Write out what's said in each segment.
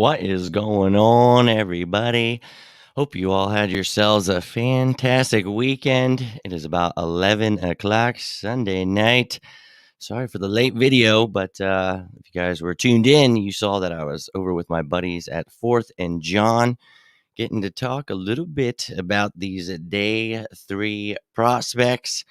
What is going on, everybody? Hope you all had yourselves a fantastic weekend. It is about 11 o'clock Sunday night. Sorry for the late video, but if you guys were tuned in, you saw that I was over with my buddies at 4th and John, getting to talk a little bit about these day 3 prospects.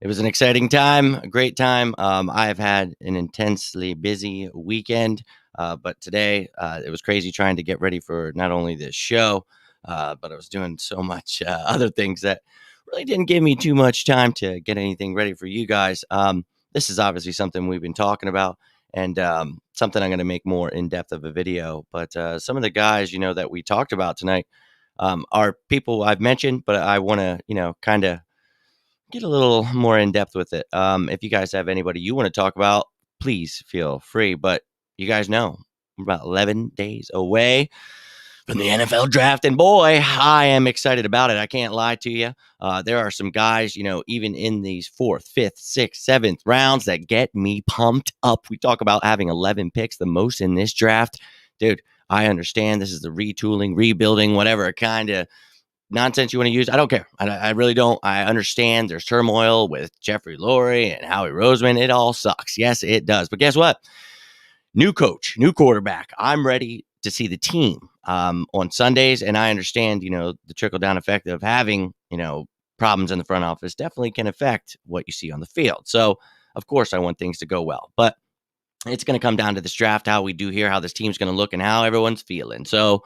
It was an exciting time, a great time. I've had an intensely busy weekend, but today it was crazy trying to get ready for not only this show, but I was doing so much other things that really didn't give me too much time to get anything ready for you guys. This is obviously something we've been talking about and something I'm going to make more in depth of a video. But some of the guys, that we talked about tonight are people I've mentioned, but I want to, kind of get a little more in depth with it. If you guys have anybody you want to talk about, please feel free. But you guys know we're about 11 days away from the NFL draft, and boy, I am excited about it. I can't lie to you. There are some guys, even in these 4th, 5th, 6th, 7th rounds that get me pumped up. We talk about having 11 picks, the most in this draft. Dude, I understand this is the retooling, rebuilding, whatever kind of nonsense you want to use. I don't care. I really don't. I understand there's turmoil with Jeffrey Lurie and Howie Roseman. It all sucks. Yes, it does. But guess what? New coach, new quarterback. I'm ready to see the team on Sundays. And I understand, the trickle-down effect of having, problems in the front office definitely can affect what you see on the field. So, of course, I want things to go well. But it's going to come down to this draft, how we do here, how this team's going to look, and how everyone's feeling. So,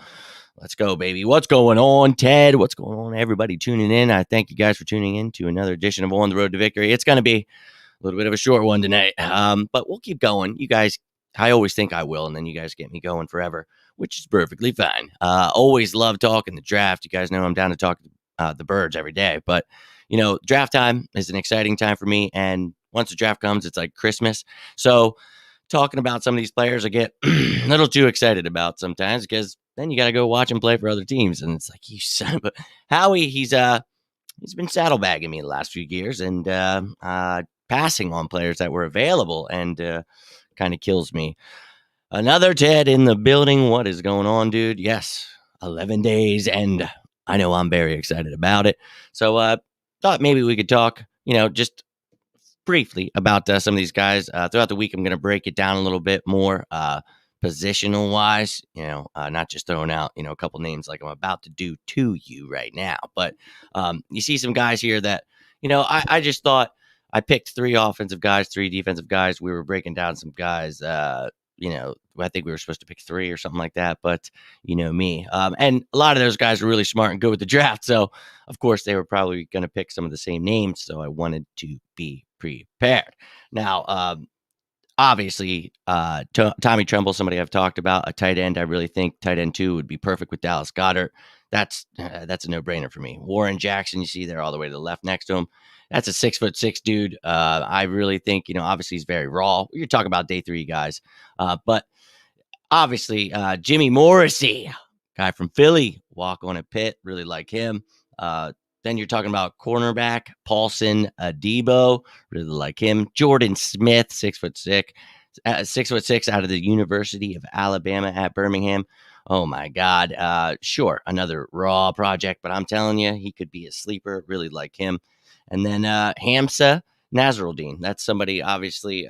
let's go, baby. What's going on, Ted? What's going on, everybody tuning in? I thank you guys for tuning in to another edition of On the Road to Victory. It's going to be a little bit of a short one tonight, but we'll keep going. You guys, I always think I will, and then you guys get me going forever, which is perfectly fine. Always love talking the draft. You guys know I'm down to talk the birds every day, but, draft time is an exciting time for me, and once the draft comes, it's like Christmas. So talking about some of these players I get a little too excited about sometimes because then you got to go watch him play for other teams. And it's like, you son of a Howie, he's been saddlebagging me the last few years and passing on players that were available and kind of kills me. Another Ted in the building. What is going on, dude? Yes, 11 days. And I know I'm very excited about it. So thought maybe we could talk, just briefly about some of these guys. Throughout the week, I'm going to break it down a little bit more. Positional wise, not just throwing out, a couple names like I'm about to do to you right now. But you see some guys here that, I just thought I picked 3 offensive guys, 3 defensive guys. We were breaking down some guys, I think we were supposed to pick 3 or something like that. But me. And a lot of those guys are really smart and good with the draft. So, of course, they were probably going to pick some of the same names. So I wanted to be prepared. Now, obviously, Tommy Tremble, somebody I've talked about, a tight end. I really think tight end 2 would be perfect with Dallas Goedert. That's a no-brainer for me. Warren Jackson, you see there all the way to the left next to him. That's a 6'6" dude. I really think, obviously he's very raw. You're talking about day 3 guys. But obviously, Jimmy Morrissey, guy from Philly, walk on a Pitt, really like him. Then you're talking about cornerback Paulson Adebo, really like him. Jordan Smith, 6'6", 6'6" out of the University of Alabama at Birmingham. Oh my God. Sure, another raw project, but I'm telling you, he could be a sleeper. Really like him. And then Hamsah Nassirildeen. That's somebody, obviously,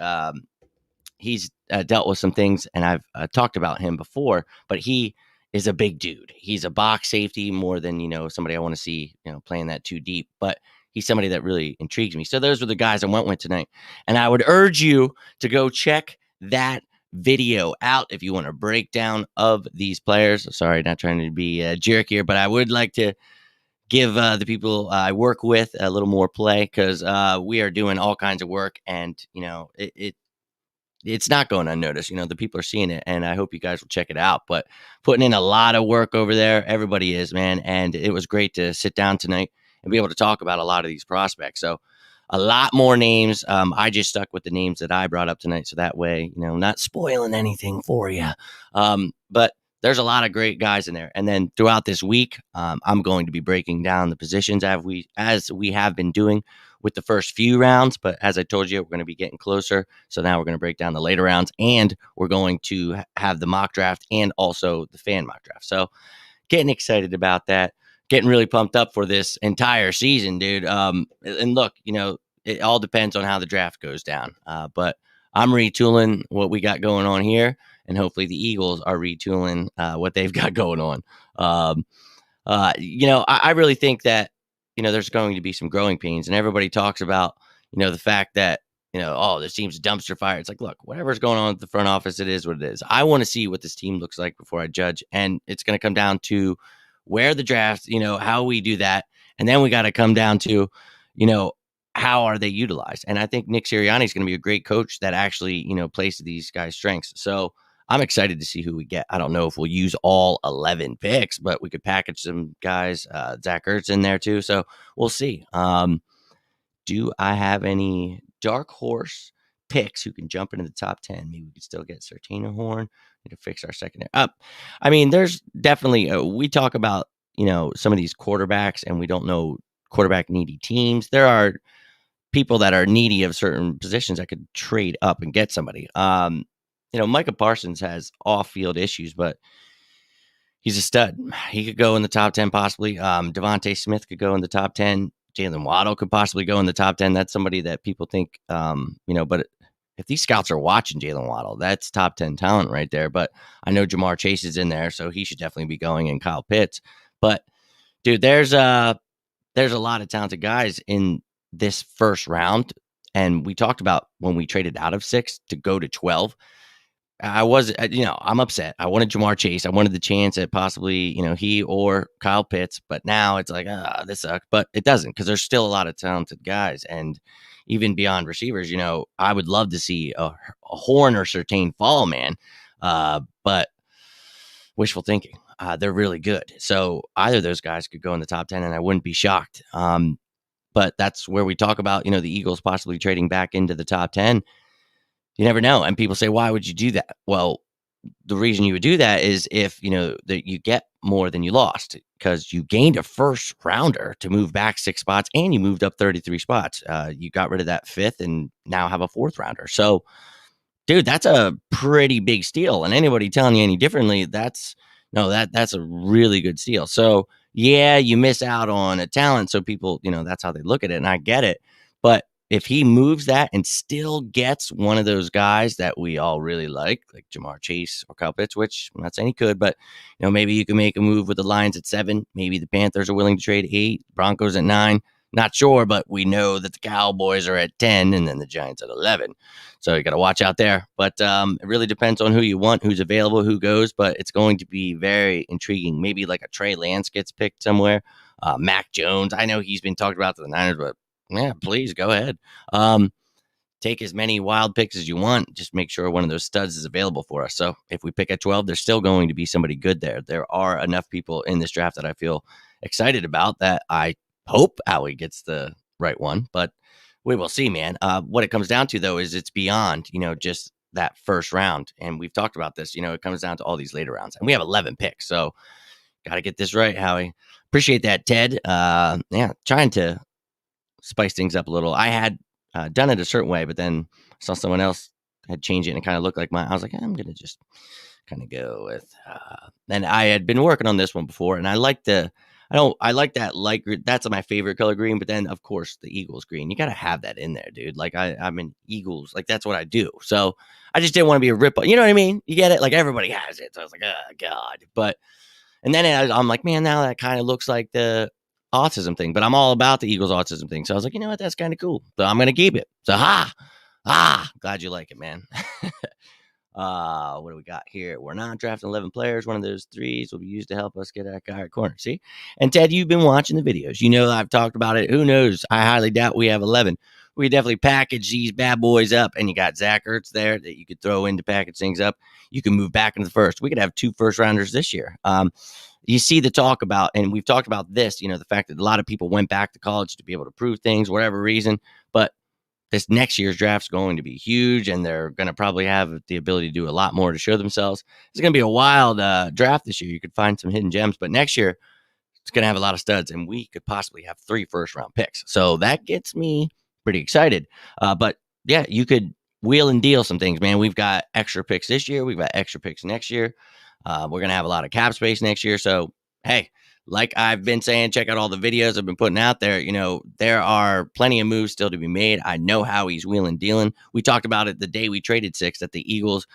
he's dealt with some things, and I've talked about him before, but he is a big dude. He's a box safety more than, somebody I want to see, playing that too deep, but he's somebody that really intrigues me. So those were the guys I went with tonight. And I would urge you to go check that video out if you want a breakdown of these players. Sorry, not trying to be a jerk here, but I would like to give the people I work with a little more play because we are doing all kinds of work, and, it's not going unnoticed. The people are seeing it, and I hope you guys will check it out. But putting in a lot of work over there, everybody is, man. And it was great to sit down tonight and be able to talk about a lot of these prospects. So a lot more names. I just stuck with the names that I brought up tonight, so that way, not spoiling anything for you. But there's a lot of great guys in there. And then throughout this week, I'm going to be breaking down the positions as we have been doing with the first few rounds. But as I told you, we're going to be getting closer. So now we're going to break down the later rounds, and we're going to have the mock draft and also the fan mock draft. So getting excited about that, getting really pumped up for this entire season, dude. And look, it all depends on how the draft goes down. But I'm retooling what we got going on here, and hopefully the Eagles are retooling what they've got going on. I really think that, there's going to be some growing pains, and everybody talks about, the fact that, oh, this team's a dumpster fire. It's like, look, whatever's going on at the front office, it is what it is. I want to see what this team looks like before I judge. And it's going to come down to where the draft, how we do that. And then we got to come down to, how are they utilized? And I think Nick Sirianni is going to be a great coach that actually, plays to these guys' strengths. So I'm excited to see who we get. I don't know if we'll use all 11 picks, but we could package some guys, Zach Ertz in there too. So we'll see. Do I have any dark horse picks who can jump into the top 10? Maybe we could still get Sertina Horn. Need to fix our secondary up. I mean, there's definitely, we talk about, some of these quarterbacks, and we don't know quarterback needy teams. There are people that are needy of certain positions that could trade up and get somebody. Micah Parsons has off-field issues, but he's a stud. He could go in the top 10 possibly. Devontae Smith could go in the top 10. Jalen Waddle could possibly go in the top 10. That's somebody that people think, but if these scouts are watching Jalen Waddle, that's top 10 talent right there. But I know Jamar Chase is in there, so he should definitely be going, and Kyle Pitts. But dude, there's a lot of talented guys in this first round. And we talked about when we traded out of 6 to go to 12. I'm upset. I wanted Jamar Chase. I wanted the chance at possibly, he or Kyle Pitts, but now it's like, this sucks. But it doesn't, because there's still a lot of talented guys. And even beyond receivers, I would love to see a Horn or Surtain fall, man. But wishful thinking. They're really good. So either of those guys could go in the top 10, and I wouldn't be shocked. But that's where we talk about, the Eagles possibly trading back into the top 10. You never know. And people say, why would you do that? Well, the reason you would do that is if, that you get more than you lost, because you gained a first rounder to move back 6 spots, and you moved up 33 spots. You got rid of that 5th and now have a 4th rounder. So, dude, that's a pretty big steal. And anybody telling you any differently, that's a really good steal. So, yeah, you miss out on a talent. So people, that's how they look at it. And I get it. But if he moves that and still gets one of those guys that we all really like Jamar Chase or Kyle Pitts, which I'm not saying he could, but maybe you can make a move with the Lions at 7. Maybe the Panthers are willing to trade 8, Broncos at 9. Not sure, but we know that the Cowboys are at 10, and then the Giants at 11. So you got to watch out there. But it really depends on who you want, who's available, who goes. But it's going to be very intriguing. Maybe like a Trey Lance gets picked somewhere. Mac Jones. I know he's been talked about to the Niners, but yeah, please go ahead. Take as many wild picks as you want. Just make sure one of those studs is available for us. So if we pick at 12, there's still going to be somebody good there. There are enough people in this draft that I feel excited about, that I hope Howie gets the right one, but we will see, man. What it comes down to, though, is it's beyond, just that first round. And we've talked about this, it comes down to all these later rounds, and we have 11 picks. So got to get this right, Howie. Appreciate that, Ted. Trying to spice things up a little. I had done it a certain way, but then I saw someone else had changed it and it kind of looked like mine. I was like, I'm going to just kind of go with, and I had been working on this one before, and I like that light green. That's my favorite color green. But then of course the Eagles green, you got to have that in there, dude. Like I'm in Eagles. Like that's what I do. So I just didn't want to be a rip. You know what I mean? You get it? Like everybody has it. So I was like, oh God. And then I'm like, man, now that kind of looks like the autism thing, but I'm all about the Eagles autism thing. So I was like, you know what? That's kind of cool. So I'm going to keep it. So glad you like it, man. What do we got here? We're not drafting 11 players. One of those 3s will be used to help us get that guy at corner. See? And Ted, you've been watching the videos. I've talked about it. Who knows? I highly doubt we have 11. We definitely package these bad boys up, and you got Zach Ertz there that you could throw in to package things up. You can move back into the first. We could have 2 first rounders this year. You see the talk about, and we've talked about this, the fact that a lot of people went back to college to be able to prove things, whatever reason. But this next year's draft is going to be huge, and they're going to probably have the ability to do a lot more to show themselves. It's going to be a wild draft this year. You could find some hidden gems, but next year it's going to have a lot of studs, and we could possibly have 3 first-round picks. So that gets me pretty excited. But yeah, you could wheel and deal some things, man. We've got extra picks this year. We've got extra picks next year. We're going to have a lot of cap space next year. So, hey, like I've been saying, check out all the videos I've been putting out there. There are plenty of moves still to be made. I know how he's wheeling dealing. We talked about it the day we traded 6 that the Eagles,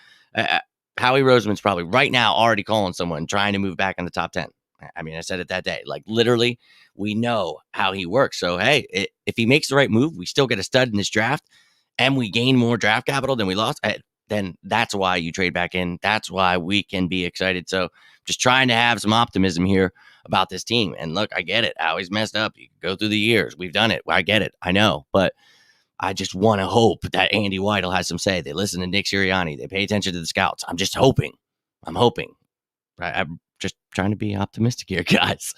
Howie Roseman's probably right now already calling someone trying to move back in the top 10. I mean, I said it that day. Like, literally, we know how he works. So, hey, if he makes the right move, we still get a stud in this draft, and we gain more draft capital than we lost, then that's why you trade back in. That's why we can be excited. So, just trying to have some optimism here about this team. And look, I get it. Howie's messed up. You go through the years. We've done it. I get it. I know. But I just want to hope that Andy Weidel has some say. They listen to Nick Sirianni. They pay attention to the scouts. I'm just hoping. I'm just trying to be optimistic here, guys.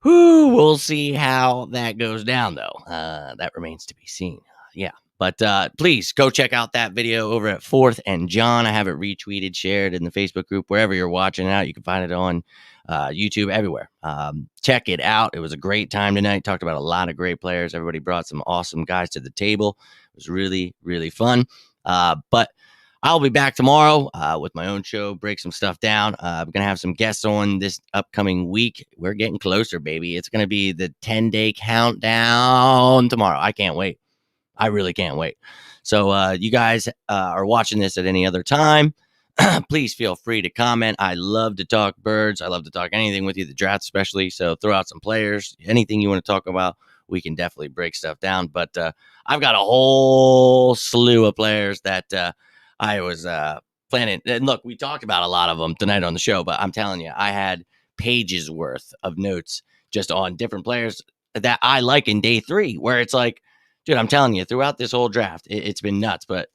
We'll see how that goes down, though. That remains to be seen. Yeah. But please go check out that video over at 4th and John. I have it retweeted, shared in the Facebook group, wherever you're watching it out. You can find it on YouTube, everywhere. Check it out. It was a great time tonight. Talked about a lot of great players. Everybody brought some awesome guys to the table. It was really, really fun. But I'll be back tomorrow with my own show, break some stuff down. I'm going to have some guests on this upcoming week. We're getting closer, baby. It's going to be the 10-day countdown tomorrow. I can't wait. I really can't wait. So you guys are watching this at any other time, please feel free to comment. I love to talk birds. I love to talk anything with you, the draft especially. So throw out some players, anything you want to talk about. We can definitely break stuff down. But I've got a whole slew of players that I was planning. And look, we talked about a lot of them tonight on the show, but I'm telling you, I had pages worth of notes just on different players that I like in day 3, where it's like, dude, I'm telling you, throughout this whole draft, it's been nuts. But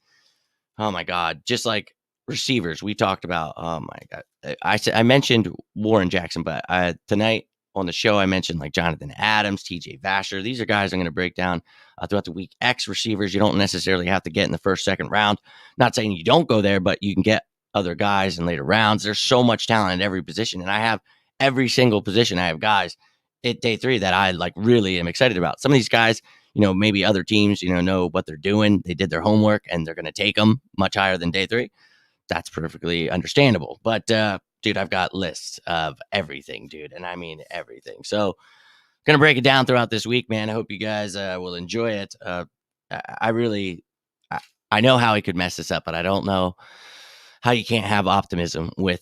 oh my God, just like receivers we talked about. Oh my God. I mentioned Warren Jackson, but tonight on the show, I mentioned like Jonathan Adams, TJ Vasher. These are guys I'm going to break down throughout the week. X receivers you don't necessarily have to get in the first, second round. Not saying you don't go there, but you can get other guys in later rounds. There's so much talent at every position. And I have every single position. I have guys at day 3 that I like really am excited about. Some of these guys, maybe other teams, know what they're doing. They did their homework and they're going to take them much higher than day 3. That's perfectly understandable. But, dude, I've got lists of everything, dude. And I mean everything. So going to break it down throughout this week, man. I hope you guys will enjoy it. I know how he could mess this up, but I don't know how you can't have optimism with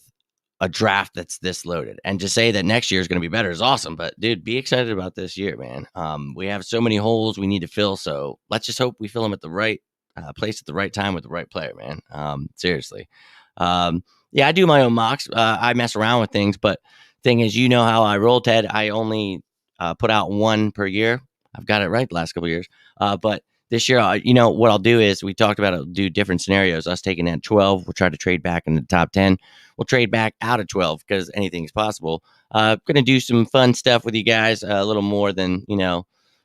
a draft that's this loaded. And to say that next year is going to be better is awesome. But, dude, be excited about this year, man. We have so many holes we need to fill. So let's just hope we fill them at the right place at the right time with the right player, man. Seriously. Yeah, I do my own mocks. I mess around with things, but thing is, how I roll, Ted. I only put out one per year. I've got it right the last couple of years. But this year, what I'll do is we talked about it, do different scenarios. Us taking at 12, we'll try to trade back in the top 10. We'll trade back out of 12 because anything's possible. Going to do some fun stuff with you guys, a little more than,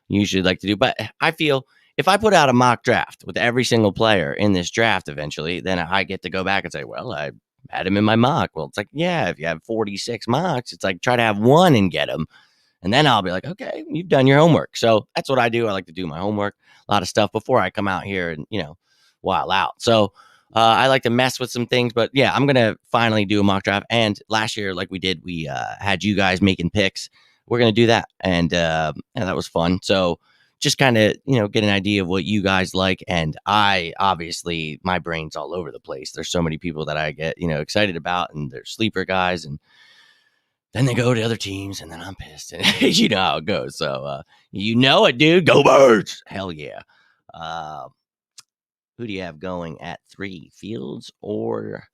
usually like to do. But I feel if I put out a mock draft with every single player in this draft eventually, then I get to go back and say, well, I had him in my mock. Well, it's like, yeah, if you have 46 mocks, it's like try to have one and get him. And then I'll be like, okay, you've done your homework. So that's what I do. I like to do my homework, a lot of stuff before I come out here and, wild out. So I like to mess with some things. But yeah, I'm going to finally do a mock draft. And last year, like we did, we had you guys making picks. We're going to do that. And that was fun. So just kind of, get an idea of what you guys like. And obviously, my brain's all over the place. There's so many people that I get, excited about, and they're sleeper guys. And then they go to other teams, and then I'm pissed. And you know how it goes. So, it, dude. Go Birds. Hell yeah. Who do you have going at 3? Fields or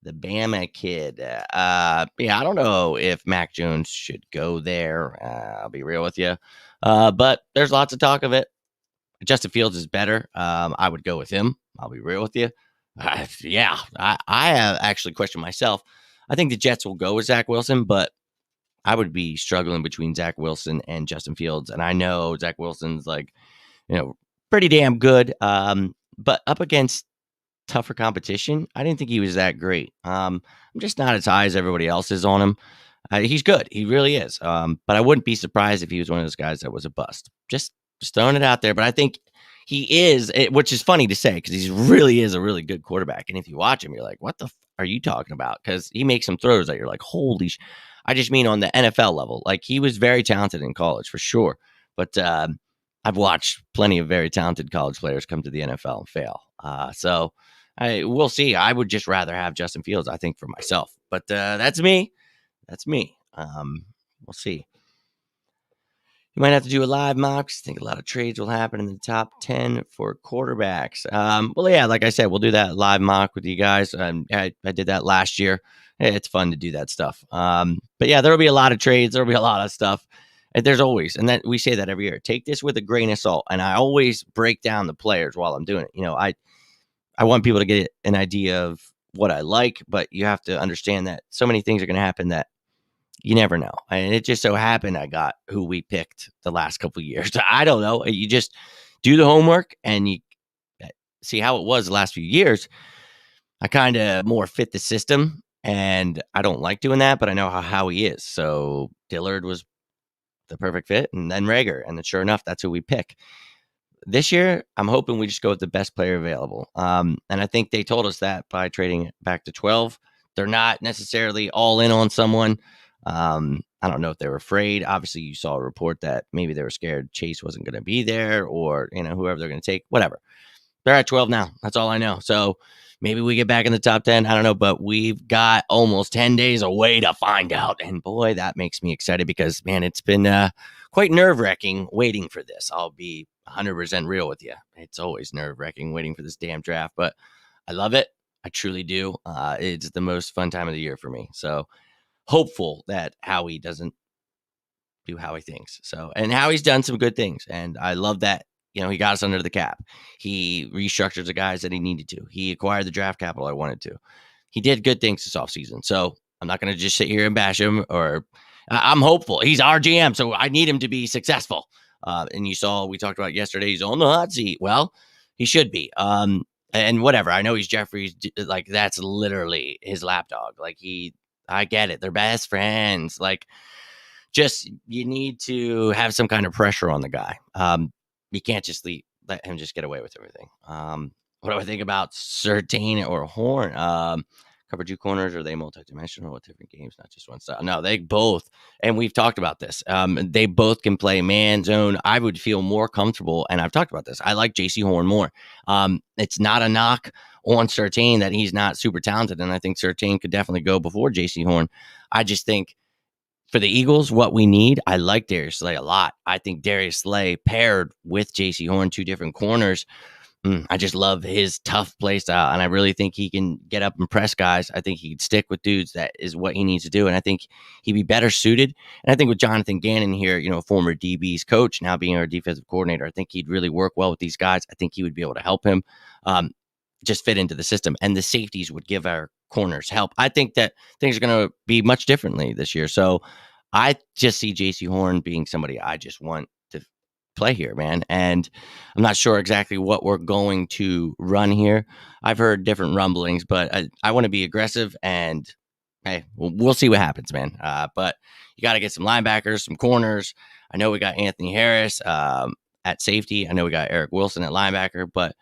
the Bama kid? Yeah, I don't know if Mac Jones should go there. I'll be real with you. But there's lots of talk of it. Justin Fields is better. I would go with him. I'll be real with you. I have actually questioned myself. I think the Jets will go with Zach Wilson, but I would be struggling between Zach Wilson and Justin Fields. And I know Zach Wilson's like, pretty damn good. But up against tougher competition, I didn't think he was that great. I'm just not as high as everybody else is on him. He's good. He really is. But I wouldn't be surprised if he was one of those guys that was a bust. Just throwing it out there. But I think he is, which is funny to say because he really is a really good quarterback. And if you watch him, you're like, what the are you talking about? Because he makes some throws that you're like, holy I just mean on the NFL level. Like he was very talented in college for sure. But I've watched plenty of very talented college players come to the NFL and fail. So we'll see. I would just rather have Justin Fields, I think, for myself. But that's me. That's me. We'll see. You might have to do a live mock. I think a lot of trades will happen in the top 10 for quarterbacks. Well, yeah, like I said, we'll do that live mock with you guys. I did that last year. It's fun to do that stuff. But yeah, there'll be a lot of trades. There'll be a lot of stuff. And there's always, and that we say that every year. Take this with a grain of salt. And I always break down the players while I'm doing it. I want people to get an idea of what I like, but you have to understand that so many things are going to happen that you never know. And it just so happened I got who we picked the last couple of years. I don't know. You just do the homework and you see how it was the last few years. I kind of more fit the system, and I don't like doing that, but I know how he is. So Dillard was the perfect fit, and then Rager. And then sure enough, that's who we pick. This year, I'm hoping we just go with the best player available. And I think they told us that by trading back to 12. They're not necessarily all in on someone. I don't know if they were afraid. Obviously, you saw a report that maybe they were scared Chase wasn't going to be there or, whoever they're going to take, whatever. They're at 12 now. That's all I know. So maybe we get back in the top 10. I don't know, but we've got almost 10 days away to find out. And boy, that makes me excited because, man, it's been quite nerve-wracking waiting for this. I'll be 100% real with you. It's always nerve-wracking waiting for this damn draft, but I love it. I truly do. It's the most fun time of the year for me. So hopeful that Howie doesn't do Howie things. So, and Howie's done some good things. And I love that, he got us under the cap. He restructured the guys that he needed to. He acquired the draft capital I wanted to. He did good things this offseason. So I'm not going to just sit here and bash him I'm hopeful. He's our GM, so I need him to be successful. And you saw, we talked about yesterday, he's on the hot seat. Well, he should be. And whatever. I know he's Jeffrey's, like that's literally his lapdog. Like I get it. They're best friends. Like just, you need to have some kind of pressure on the guy. You can't just let him just get away with everything. What do I think about Surtain or Horn? Cover two corners, or are they multidimensional with different games, not just one style? No, they both, and we've talked about this. They both can play man zone. I would feel more comfortable, and I've talked about this. I like JC Horn more. It's not a knock on Surtain that he's not super talented, and I think Surtain could definitely go before JC Horn. I just think for the Eagles, what we need, I like Darius Slay a lot. I think Darius Slay paired with JC Horn, two different corners. I just love his tough play style, and I really think he can get up and press guys. I think he can stick with dudes. That is what he needs to do, and I think he'd be better suited. And I think with Jonathan Gannon here, former DB's coach, now being our defensive coordinator, I think he'd really work well with these guys. I think he would be able to help him just fit into the system, and the safeties would give our corners help. I think that things are going to be much differently this year. So I just see JC Horn being somebody I just want to play here, man. And I'm not sure exactly what we're going to run here. I've heard different rumblings, but I want to be aggressive, and hey, we'll see what happens, man. But you got to get some linebackers, some corners. I know we got Anthony Harris at safety. I know we got Eric Wilson at linebacker, but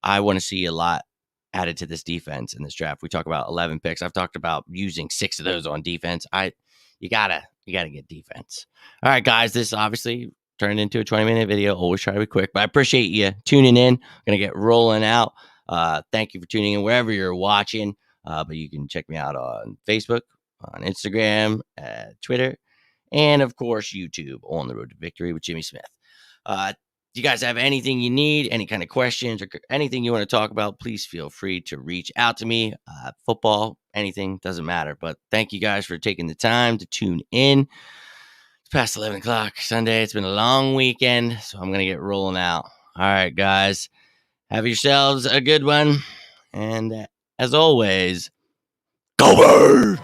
I want to see a lot added to this defense in this draft. We talk about 11 picks. I've talked about using 6 of those on defense. You gotta get defense. All right, guys, this obviously turned into a 20-minute video. Always try to be quick, but I appreciate you tuning in. I'm gonna get rolling out. Thank you for tuning in wherever you're watching. But you can check me out on Facebook, on Instagram, Twitter, and of course YouTube on the Road to Victory with Jimmy Smith. You guys have anything you need, any kind of questions or anything you want to talk about, please feel free to reach out to me. Football, anything, doesn't matter. But thank you guys for taking the time to tune in. It's past 11 o'clock Sunday. It's been a long weekend, so I'm going to get rolling out. All right, guys, have yourselves a good one. And as always, go Birds!